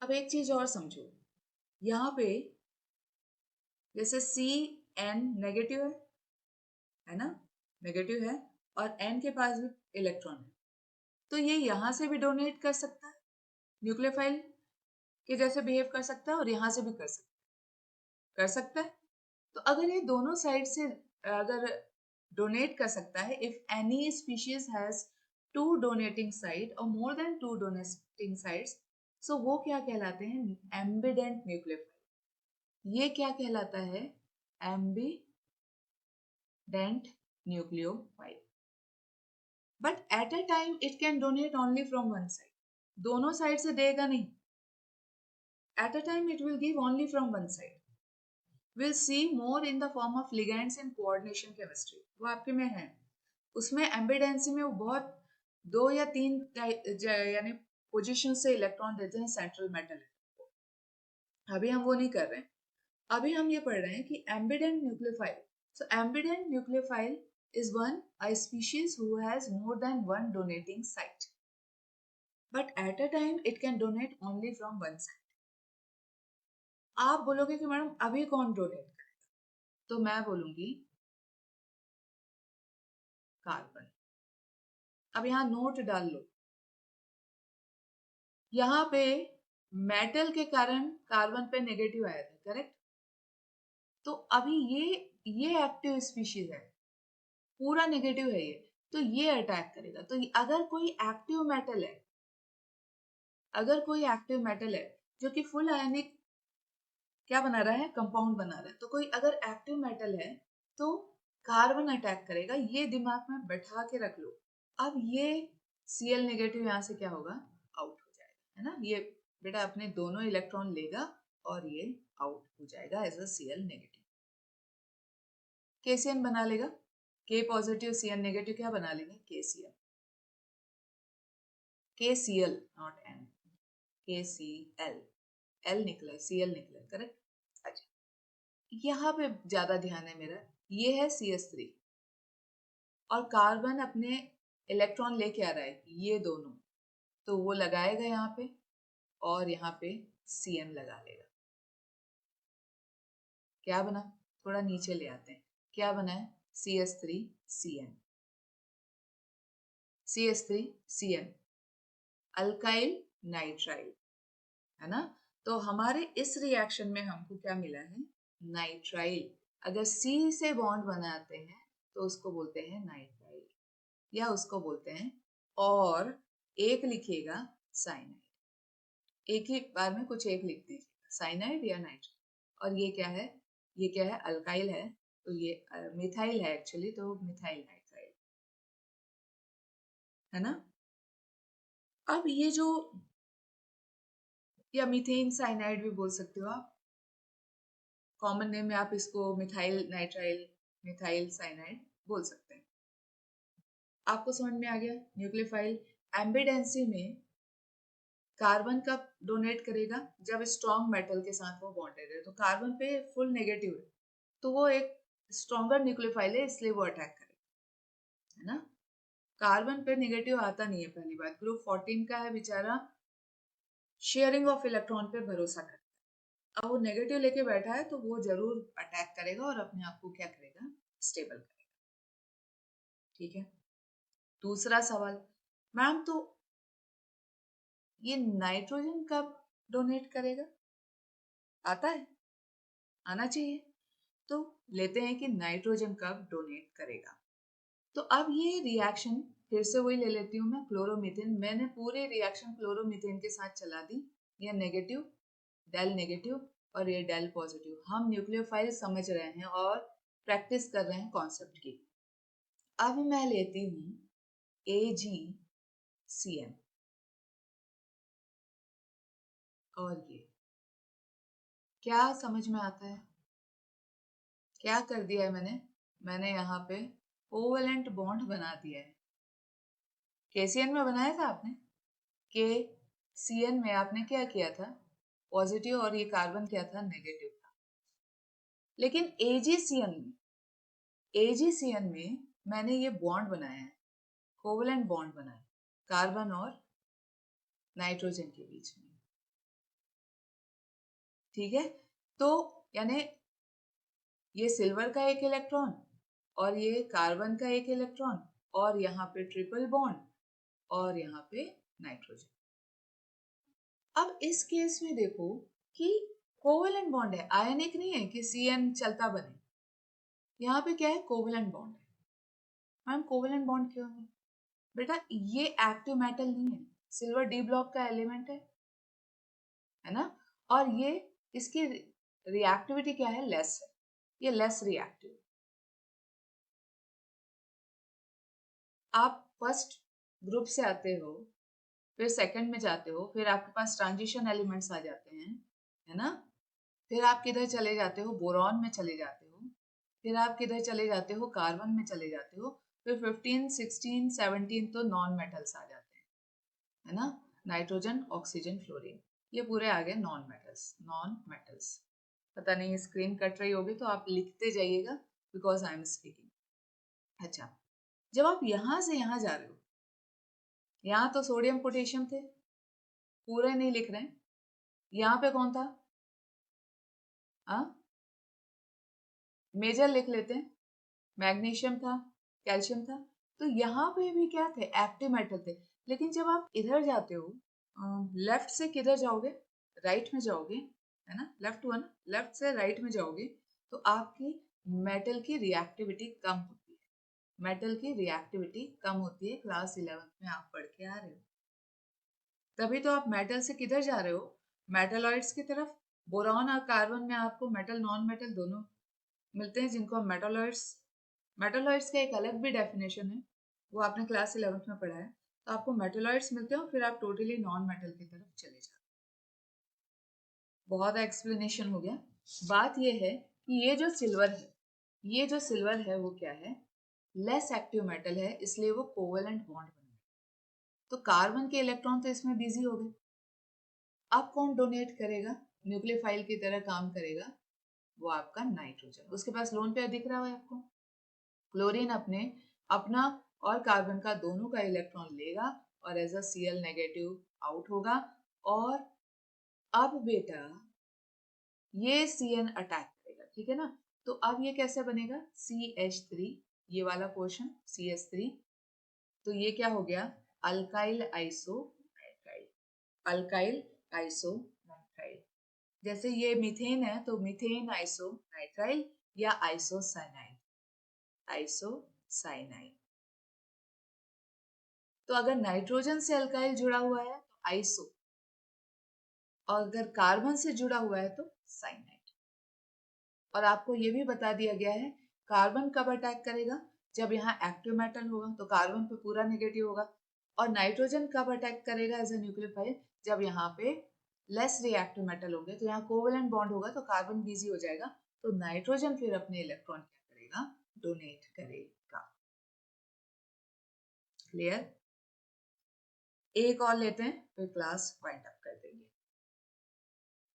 अब एक चीज और समझो। यहाँ पे जैसे Cn नेगेटिव है ना, नेगेटिव है, और N के पास भी इलेक्ट्रॉन है, तो ये यहाँ से भी डोनेट कर सकता है, न्यूक्लियोफाइल के जैसे बिहेव कर सकता है, और यहाँ से भी कर सकता है। तो अगर ये दोनों साइड से अगर डोनेट कर सकता है, if any species has two donating side और more than two donating sides, so वो क्या कहलाते हैं? Ambident nucleophile. ये क्या कहलाता है? Ambident nucleophile. But at a time it can donate only from one side. दोनों साइड से देगा नहीं, at a time it will give only from one side. We'll see more in the form of ligands and coordination chemistry, वो आपके में है। उसमें एम्बिडेंसी में वो बहुत 2 या 3 यानी पोजीशन से इलेक्ट्रॉन देते हैं सेंट्रल मेटल। अभी हम वो नहीं कर रहे हैं, अभी हम ये पढ़ रहे हैं कि ambient nucleophile. So ambient nucleophile is one a species who has more than one donating site, but at a time it can donate only from one side. आप बोलोगे कि मैडम अभी कौन डोनेट करेगा, तो मैं बोलूंगी कार्बन। अब यहाँ नोट डाल लो, यहाँ पे मेटल के कारण कार्बन पे नेगेटिव आया था, करेक्ट। तो अभी ये एक्टिव स्पीशीज है, पूरा नेगेटिव है ये, तो ये अटैक करेगा। तो अगर कोई एक्टिव मेटल है, अगर कोई एक्टिव मेटल है जो कि फुल आयनिक क्या बना रहा है, कंपाउंड बना रहा है, तो कोई अगर एक्टिव मेटल है तो कार्बन अटैक करेगा। ये दिमाग में बैठा के रख लो। अब ये Cl नेगेटिव यहाँ से क्या होगा, आउट हो जाएगा, है ना। ये बेटा अपने दोनों इलेक्ट्रॉन लेगा और ये आउट हो जाएगा as a Cl negative. KCl बना लेगा, K पॉजिटिव Cl नेगेटिव क्या बना लेंगे, KCl। KCl not N, KCl, L निकला, Cl निकला, करेक्ट। अच्छा, यहाँ पे ज्यादा ध्यान है मेरा, ये है CH3 और कार्बन अपने इलेक्ट्रॉन लेके आ रहा है, ये दोनों, तो वो लगाएगा यहाँ पे और यहाँ पे Cn लगा लेगा। क्या बना, थोड़ा नीचे ले आते हैं, क्या बना है, CH3Cn, CH3Cn, अल्काइल नाइट्राइल, है ना। तो हमारे इस रिएक्शन में हमको क्या मिला है, नाइट्राइल। अगर C से बॉन्ड बनाते हैं तो उसको बोलते हैं नाइट्राइल, या उसको बोलते हैं, और एक लिखिएगा साइनाइड, एक ही बार में कुछ एक लिख दीजिएगा, साइनाइड या नाइट्राइल। और ये क्या है, ये क्या है, अल्काइल है, तो ये मिथाइल है एक्चुअली, तो मिथाइल नाइट्राइल, है ना। अब ये जो, या मीथेन साइनाइड भी बोल सकते हो आप, कॉमन नेम में आप इसको मिथाइल नाइट्राइल, मिथाइल साइनाइड बोल सकते हैं। आपको समझ में आ गया। न्यूक्लियोफाइल एम्बिडेंसी में कार्बन कब डोनेट करेगा, जब स्ट्रॉन्ग मेटल के साथ वो बॉन्डेड है, तो कार्बन पे फुल नेगेटिव है, तो वो एक स्ट्रॉन्गर न्यूक्लियोफाइल है, इसलिए वो अटैक करेगा, है ना। कार्बन पे नेगेटिव आता नहीं है, पहली बात। ग्रुप 14 का है बेचारा, शेयरिंग ऑफ इलेक्ट्रॉन पे भरोसा करता है। अब वो नेगेटिव लेके बैठा है तो वो जरूर अटैक करेगा और अपने आप को क्या करेगा, स्टेबल करेगा। ठीक है। दूसरा सवाल, मैम तो ये नाइट्रोजन कब डोनेट करेगा, आता है, आना चाहिए। तो लेते हैं कि नाइट्रोजन कब डोनेट करेगा। तो अब ये रिएक्शन फिर से वही ले लेती हूँ मैं, क्लोरोमीथेन। मैंने पूरे रिएक्शन क्लोरोमीथेन के साथ चला दी, ये नेगेटिव, डेल नेगेटिव, और ये डेल पॉजिटिव। हम न्यूक्लियोफाइल समझ रहे हैं और प्रैक्टिस कर रहे हैं कॉन्सेप्ट की। अब मैं लेती हूँ AgCN, और ये क्या समझ में आता है, क्या कर दिया है मैंने, मैंने यहाँ पे कोवेलेंट बॉन्ड बना दिया है। KCN में बनाया था आपने, KCN में आपने क्या किया था, पॉजिटिव, और ये कार्बन क्या था, नेगेटिव था। लेकिन AgCN में मैंने ये बॉन्ड बनाया है, कोवेलेंट बॉन्ड बनाया, कार्बन और नाइट्रोजन के बीच में। ठीक है। तो यानी ये सिल्वर का एक इलेक्ट्रॉन और ये कार्बन का एक इलेक्ट्रॉन, और यहाँ पे ट्रिपल बॉन्ड, और यहाँ पे नाइट्रोजन। अब इस केस में देखो कि कोवेलेंट बॉन्ड है, आयनिक नहीं है कि CN चलता बने। यहाँ पे क्या है, कोवेलेंट बॉन्ड है। मैम कोवेलेंट बॉन्ड क्यों है, बेटा ये एक्टिव मेटल नहीं है, सिल्वर डी ब्लॉक का एलिमेंट है ना। और ये, इसकी रिएक्टिविटी क्या है, लेस है, ये लेस रिएक्टिव। आप फर्स्ट ग्रुप से आते हो, फिर सेकंड में जाते हो, फिर आपके पास ट्रांजिशन एलिमेंट्स आ जाते हैं, है ना। फिर आप किधर चले जाते हो, बोरॉन में चले जाते हो, फिर आप किधर चले जाते हो, कार्बन में चले जाते हो, फिर 15, 16, 17 तो नॉन मेटल्स आ जाते हैं, है ना। नाइट्रोजन, ऑक्सीजन, फ्लोरीन, ये पूरे आ गए नॉन मेटल्स, नॉन मेटल्स। पता नहीं स्क्रीन कट रही होगी तो आप लिखते जाइएगा, बिकॉज आई एम स्पीकिंग। अच्छा, जब आप यहां से यहां जा रहे हो, यहाँ तो सोडियम पोटेशियम थे, पूरे नहीं लिख रहे हैं। यहाँ पे कौन था, मेजर लिख लेते हैं, मैग्नीशियम था, कैल्शियम था। तो यहाँ पे भी क्या थे, एक्टिव मेटल थे। लेकिन जब आप इधर जाते हो, लेफ्ट से किधर जाओगे, राइट में जाओगे, है ना, लेफ्ट वन, लेफ्ट से राइट में जाओगे, तो आपकी मेटल की रिएक्टिविटी कम होती है। मेटल की रिएक्टिविटी कम होती है। क्लास 11th में आप पढ़ के आ रहे हो, तभी तो आप मेटल से किधर जा रहे हो, मेटलॉइड्स की तरफ। बोरॉन और कार्बन में आपको मेटल नॉन मेटल दोनों मिलते हैं, जिनको हम मेटलॉइड्स, मेटलॉइड्स का एक अलग भी डेफिनेशन है, वो आपने क्लास 11th में पढ़ा है। तो आपको मेटलॉइड्स मिलते हो, फिर आप टोटली नॉन मेटल की तरफ चले जाओ। बहुत एक्सप्लेनेशन हो गया। बात ये है कि ये जो सिल्वर है, ये जो सिल्वर है वो क्या है, लेस एक्टिव मेटल है, इसलिए वो कोवेलेंट बॉन्ड बना। तो कार्बन के इलेक्ट्रॉन तो इसमें बिजी हो गए। अब कौन डोनेट करेगा, न्यूक्लियोफाइल की तरह काम करेगा, वो आपका नाइट्रोजन। उसके पास लोन पेयर दिख रहा है आपको। क्लोरीन अपने अपना और कार्बन का दोनों का इलेक्ट्रॉन लेगा और as a Cl negative out होगा। और अब बेटा ये Cn अटैक करेगा, ठीक है ना। तो अब ये कैसे बनेगा, CH3, ये वाला पोर्शन CH3। तो ये क्या हो गया, अल्काइल आइसोनाइट्राइल, अल्काइल आइसोनाइट्राइल। जैसे ये मीथेन है तो मीथेन आइसोनाइट्राइल या आइसोसाइनाइड, आइसोसाइनाइड। तो अगर नाइट्रोजन से अल्काइल जुड़ा हुआ है तो आइसो, और अगर कार्बन से जुड़ा हुआ है तो साइनाइड। और आपको ये भी बता दिया गया है कार्बन कब अटैक करेगा, जब यहाँ एक्टिव मेटल होगा तो कार्बन पे पूरा नेगेटिव होगा। और नाइट्रोजन कब अटैक करेगा एज ए न्यूक्लियोफाइल, जब यहाँ पे लेस रिएक्टिव मेटल होंगे, तो यहाँ कोवेलेंट बॉन्ड होगा तो कार्बन बिजी हो जाएगा, तो नाइट्रोजन फिर अपने इलेक्ट्रॉन क्या करेगा, डोनेट करेगा। क्लियर। एक और लेते हैं फिर क्लास वाइंड अप कर देंगे।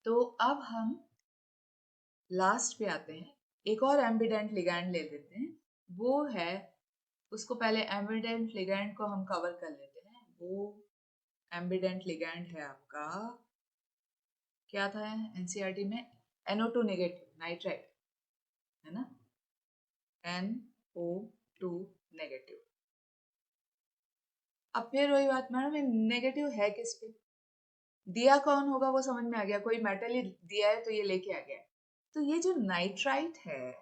तो अब हम लास्ट पे आते हैं, एक और एम्बिडेंट लिगैंड ले लेते हैं। वो है, उसको पहले एम्बिडेंट लिगैंड को हम कवर कर लेते हैं। वो एम्बिडेंट लिगैंड है आपका, क्या था एनसीईआरटी में, NO2 नेगेटिव नाइट्राइड, है ना, NO2 नेगेटिव। अब फिर वही बात, मैडम नेगेटिव है किस पे, दिया कौन होगा वो समझ में आ गया, कोई मेटल ही दिया है तो ये लेके आ गया। तो ये जो नाइट्राइट है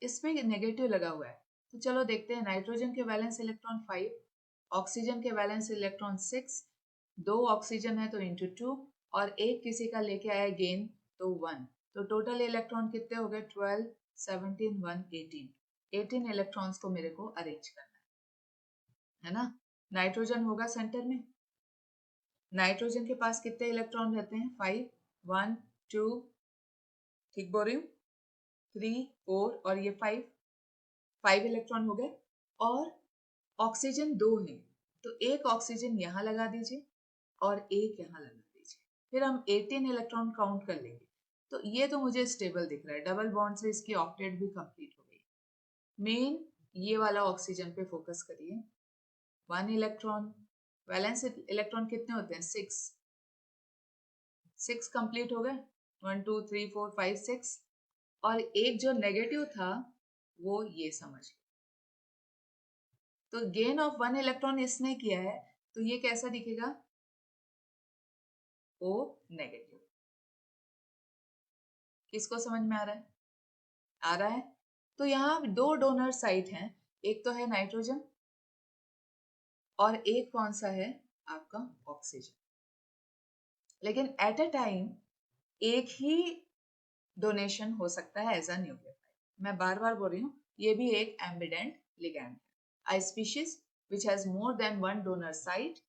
इस पे नेगेटिव लगा हुआ है। तो चलो देखते हैं, नाइट्रोजन के वैलेंस इलेक्ट्रॉन 5, ऑक्सीजन के वैलेंस इलेक्ट्रॉन 6, 2 ऑक्सीजन है तो इंटू 2, और एक किसी का लेके आया गेन तो 1। तो टोटल इलेक्ट्रॉन कितने हो गए, 12, 17, 1, 18। 18 इलेक्ट्रॉन्स को मेरे को अरेंज करना है ना। नाइट्रोजन होगा सेंटर में, नाइट्रोजन के पास कितने इलेक्ट्रॉन रहते हैं, 5, 1, 2, ठीक बोल रही हूँ, 3, 4 और ये 5 इलेक्ट्रॉन हो गए। और ऑक्सीजन 2 है तो एक ऑक्सीजन यहाँ लगा दीजिए और एक यहाँ लगा दीजिए, फिर हम 18 इलेक्ट्रॉन काउंट कर लेंगे। तो ये तो मुझे स्टेबल दिख रहा है, डबल बॉन्ड से इसकी ऑक्टेट भी कंप्लीट हो गई। मेन ये वाला ऑक्सीजन पे फोकस करिए, 1 इलेक्ट्रॉन, वैलेंस इलेक्ट्रॉन कितने होते हैं, 6 कंप्लीट हो गए, 1 2 3 4 5 6। और एक जो नेगेटिव था वो ये समझ लो, तो गेन ऑफ 1 इलेक्ट्रॉन इसने किया है, तो ये कैसा दिखेगा, O नेगेटिव। किसको समझ में आ रहा है, आ रहा है। तो यहाँ 2 डोनर साइट हैं, एक तो है नाइट्रोजन और एक कौन सा है आपका ऑक्सीजन। लेकिन एट अ टाइम एक ही डोनेशन हो सकता है एज अ न्यूक्लियोफाइल। मैं बार बार बोल रही हूँ, ये भी एक एम्बिडेंट लिगैंड है। A species which has more than one donor site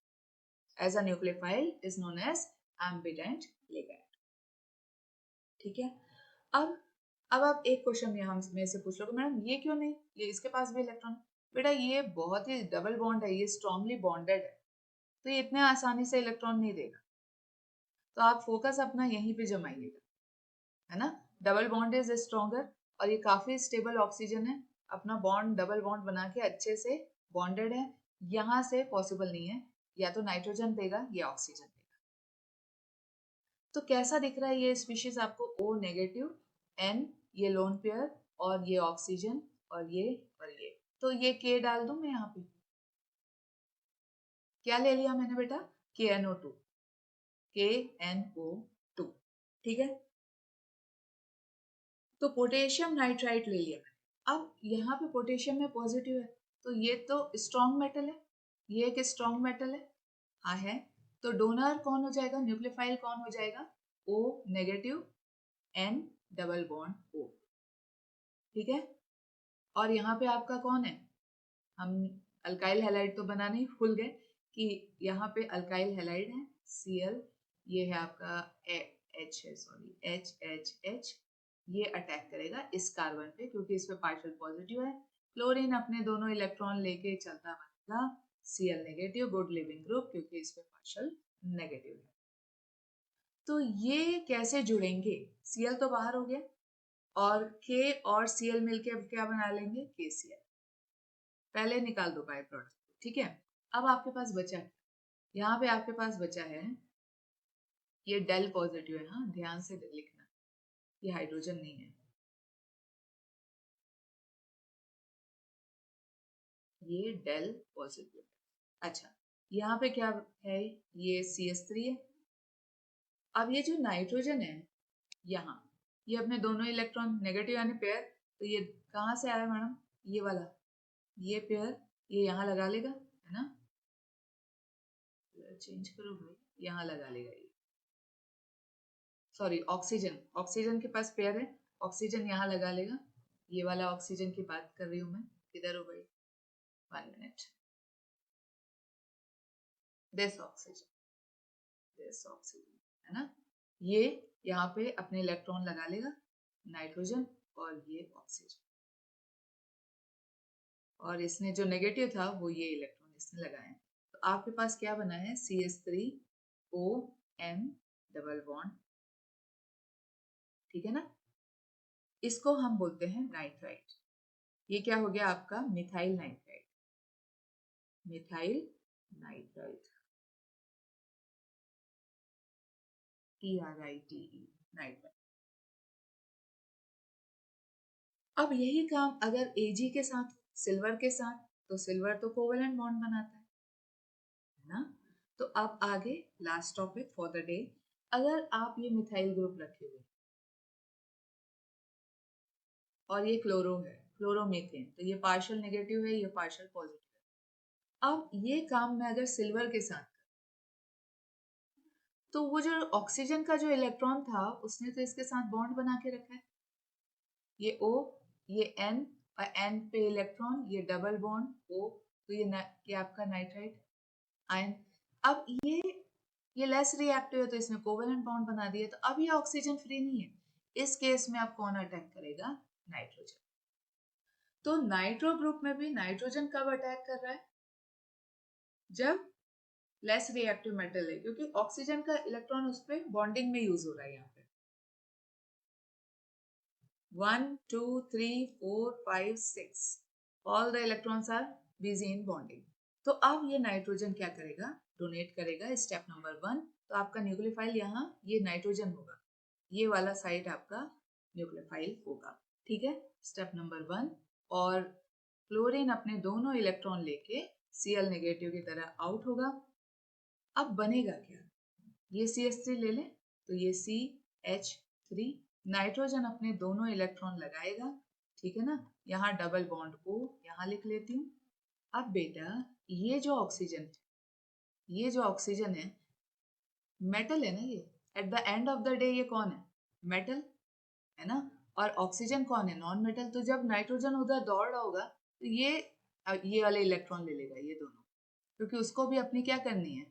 as a nucleophile is known as ambident ligand। ठीक है। अब आप एक क्वेश्चन यहाँ में से पूछ लो, मैडम ये क्यों नहीं, ये इसके पास भी इलेक्ट्रॉन। बेटा ये बहुत ही डबल बॉन्ड है, ये स्ट्रांगली बॉन्डेड है, तो ये इतने आसानी से इलेक्ट्रॉन नहीं देगा। तो आप फोकस अपना यहीं पे जमाइएगा, है ना। डबल बॉन्ड इज स्ट्रॉन्गर, और ये काफी स्टेबल ऑक्सीजन है, अपना बॉन्ड डबल बॉन्ड बना के अच्छे से बॉन्डेड है। यहाँ से पॉसिबल नहीं है, या तो नाइट्रोजन देगा या ऑक्सीजन देगा। तो कैसा दिख रहा है ये स्पीशीज आपको, O नेगेटिव, N ये लोन पेयर, और ये ऑक्सीजन, और ये तो ये K डाल दूं मैं यहाँ पे, क्या ले लिया मैंने बेटा, KNO2, KNO2, ठीक है। तो पोटेशियम नाइट्राइट ले लिया। अब यहाँ पे पोटेशियम में पॉजिटिव है, तो ये तो स्ट्रॉन्ग मेटल है, ये एक स्ट्रॉन्ग मेटल है, हाँ है। तो डोनर कौन हो जाएगा, न्यूक्लियोफाइल कौन हो जाएगा, O negative N double bond O, ठीक है। और यहाँ पे आपका कौन है, हम अल्काइल हैलाइड तो बनाने ही भूल गए कि यहाँ पे अल्काइल हैलाइड है Cl, ये है आपका H है, सॉरी H, ये अटैक करेगा इस कार्बन पे क्योंकि इस पे पार्शियल पॉजिटिव है। क्लोरीन अपने दोनों इलेक्ट्रॉन लेके चलता बनेगा Cl negative, good leaving group, क्योंकि इस पे पार्शियल नेगेटिव है। तो ये कैसे जुड़ेंगे, Cl तो बाहर हो गया और K और Cl मिलके अब क्या बना लेंगे, KCl। पहले निकाल दो बाय प्रोडक्ट, ठीक है। अब आपके पास बचा है, यहाँ पे आपके पास बचा है ये डेल पॉजिटिव है, हाँ ध्यान से लिखना, ये हाइड्रोजन नहीं है, ये डेल पॉजिटिव है। अच्छा, यहाँ पे क्या है, ये CH3 है। अब ये जो नाइट्रोजन है यहाँ, ये अपने दोनों इलेक्ट्रॉन नेगेटिव यानी पेयर, तो ये कहाँ से आया मैडम, ये वाला, ये पेयर ये यहाँ लगा लेगा, है ना, चेंज करो भाई, यहाँ लगा लेगा ये, सॉरी ऑक्सीजन, ऑक्सीजन के पास पेयर है, ऑक्सीजन यहाँ लगा लेगा, ये वाला ऑक्सीजन की बात कर रही हूँ मैं, किधर हो भाई, 1 मिनट, दिस ऑक्सीजन, है ना, ये यहाँ पे अपने इलेक्ट्रॉन लगा लेगा नाइट्रोजन, और ये ऑक्सीजन, और इसने जो नेगेटिव था वो ये इलेक्ट्रॉन इसने लगाए। तो आपके पास क्या बना है, CH3ON डबल बॉन्ड, ठीक है ना, इसको हम बोलते हैं नाइट्राइट। ये क्या हो गया आपका, methyl nitrite, methyl nitrite, TRITE, nitrite. अब यही काम अगर Ag के साथ, सिल्वर के साथ, तो सिल्वर तो कोवेलेंट बॉन्ड बनाता है ना। तो अब आगे last topic for the day, अगर आप ये मिथाइल ग्रुप रखे हुए और ये क्लोरो है, क्लोरोमीथेन, तो ये पार्शियल नेगेटिव है, ये पार्शियल पॉजिटिव है। अब ये काम मैं अगर सिल्वर के साथ, तो वो जो ऑक्सीजन का जो इलेक्ट्रॉन था उसने तो इसके साथ बॉन्ड बना के रखा है, ये O, ये N, और N पे इलेक्ट्रॉन, ये डबल बॉन्ड O, तो ये आपका नाइट्राइट आयन। अब ये लेस रिएक्टिव है तो इसने कोवेलेंट बॉन्ड बना दिया, तो अब ये ऑक्सीजन फ्री नहीं है, इस केस में आप कौन अटैक करेगा, नाइट्रोजन। तो नाइट्रो ग्रुप में भी नाइट्रोजन कब अटैक कर रहा है, जब लेस रिएक्टिव मेटल है, क्योंकि ऑक्सीजन का इलेक्ट्रॉन उस पर बॉन्डिंग में यूज हो रहा है। यहाँ पे 1 2 3 4 5 6 all the electrons are busy in bonding. तो अब ये नाइट्रोजन क्या करेगा, डोनेट करेगा, स्टेप नंबर 1। तो आपका न्यूक्लियोफाइल यहाँ ये नाइट्रोजन होगा, ये वाला साइड आपका न्यूक्लियोफाइल होगा, ठीक है, स्टेप नंबर 1। और क्लोरीन अपने दोनों इलेक्ट्रॉन लेके Cl नेगेटिव की तरह आउट होगा। अब बनेगा क्या, ये CH3 ले ले, तो ये CH3, नाइट्रोजन अपने दोनों इलेक्ट्रॉन लगाएगा, ठीक है ना, यहाँ डबल बॉन्ड O यहाँ लिख लेती हूँ। अब बेटा ये जो ऑक्सीजन है, ये जो ऑक्सीजन है मेटल है ना, ये at the end of the day ये कौन है, मेटल है ना, और ऑक्सीजन कौन है, नॉन मेटल। तो जब नाइट्रोजन उधर दौड़ रहा होगा तो ये वाले इलेक्ट्रॉन ले लेगा, ये दोनों, क्योंकि उसको भी अपनी क्या करनी है,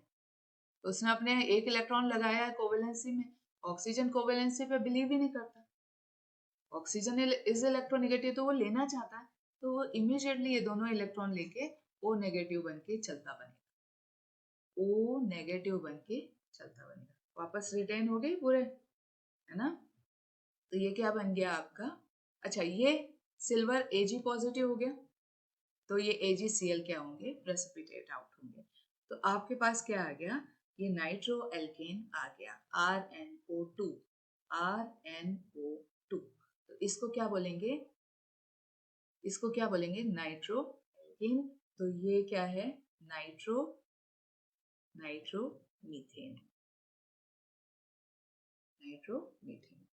तो उसने अपने एक इलेक्ट्रॉन लगाया है कोवेलेंसी में, ऑक्सीजन कोवेलेंसी पे बिलीव ही नहीं करता, ऑक्सीजन इज इलेक्ट्रोनेगेटिव, तो वो लेना चाहता है, तो वो इमीडिएटली ये दोनों इलेक्ट्रॉन लेके O नेगेटिव बन के चलता बनेगा, O नेगेटिव बन के चलता बनेगा, वापस रिटेन हो गई पूरे, है ना। तो ये क्या बन गया आपका, अच्छा ये सिल्वर Ag पॉजिटिव हो गया, तो ये AgCl क्या होंगे, प्रेसिपिटेट आउट होंगे। तो आपके पास क्या आ गया, ये नाइट्रो एल्केन आ गया, RNO2, RNO2। तो इसको क्या बोलेंगे, इसको क्या बोलेंगे, नाइट्रो एल्केन। तो ये क्या है, नाइट्रो मीथेन, नाइट्रो मीथेन।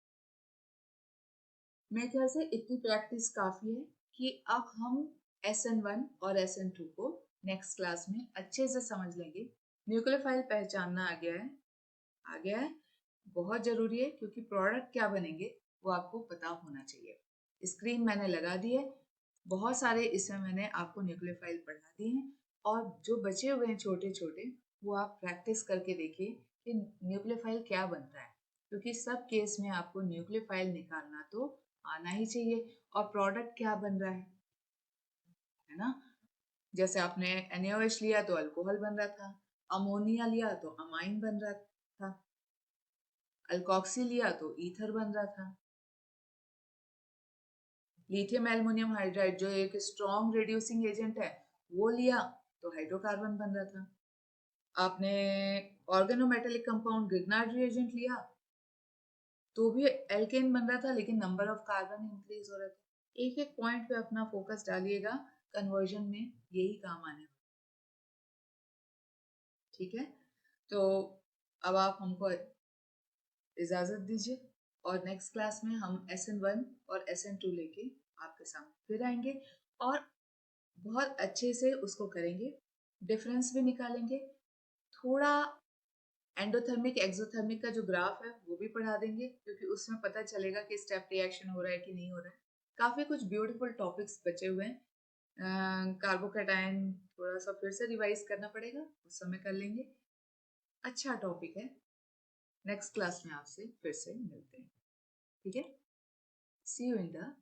मेरे ख्याल से इतनी प्रैक्टिस काफी है कि अब हम SN1 और SN2 को नेक्स्ट क्लास में अच्छे से समझ लेंगे। न्यूक्लियोफाइल पहचानना आ गया है, बहुत जरूरी है क्योंकि प्रोडक्ट क्या बनेंगे वो आपको पता होना चाहिए। स्क्रीन मैंने लगा दी है, बहुत सारे इसमें मैंने आपको न्यूक्लियोफाइल पढ़ा दिए हैं और जो बचे हुए हैं छोटे छोटे वो आप प्रैक्टिस करके देखिए कि न्यूक्लियोफाइल क्या बनता है, क्योंकि सब केस में आपको न्यूक्लियोफाइल निकालना तो आना ही चाहिए और प्रोडक्ट क्या बन रहा है ना। जैसे आपने NaOH लिया तो अल्कोहल बन रहा था, अमोनिया लिया तो अमाइन बन रहा था, अल्कोक्सी लिया तो ईथर बन रहा था, लिथियम एल्युमिनियम हाइड्राइड जो एक स्ट्रॉन्ग रिड्यूसिंग एजेंट है वो लिया तो हाइड्रोकार्बन बन रहा था। आपने ऑर्गेनोमेटेलिक कंपाउंड ग्रिग्नार्ड रिएजेंट लिया तो भी एल्केन बन रहा था, लेकिन नंबर ऑफ कार्बन इंक्रीज हो रहा था। एक एक पॉइंट पे अपना फोकस डालिएगा, कन्वर्जन में यही काम आने वाला। ठीक है, तो अब आप हमको इजाजत दीजिए और नेक्स्ट क्लास में हम SN1 और SN2 लेके आपके सामने फिर आएंगे और बहुत अच्छे से उसको करेंगे, डिफरेंस भी निकालेंगे, थोड़ा एंडोथर्मिक एक्सोथर्मिक का जो ग्राफ है वो भी पढ़ा देंगे क्योंकि उसमें पता चलेगा कि स्टेप रिएक्शन हो रहा है कि नहीं हो रहा है। काफी कुछ ब्यूटीफुल टॉपिक्स बचे हुए हैं। कार्बोकैटायन थोड़ा सा फिर से रिवाइज करना पड़ेगा, उस समय कर लेंगे। अच्छा टॉपिक है, नेक्स्ट क्लास में आपसे फिर से मिलते हैं। ठीक है, सी यू इन द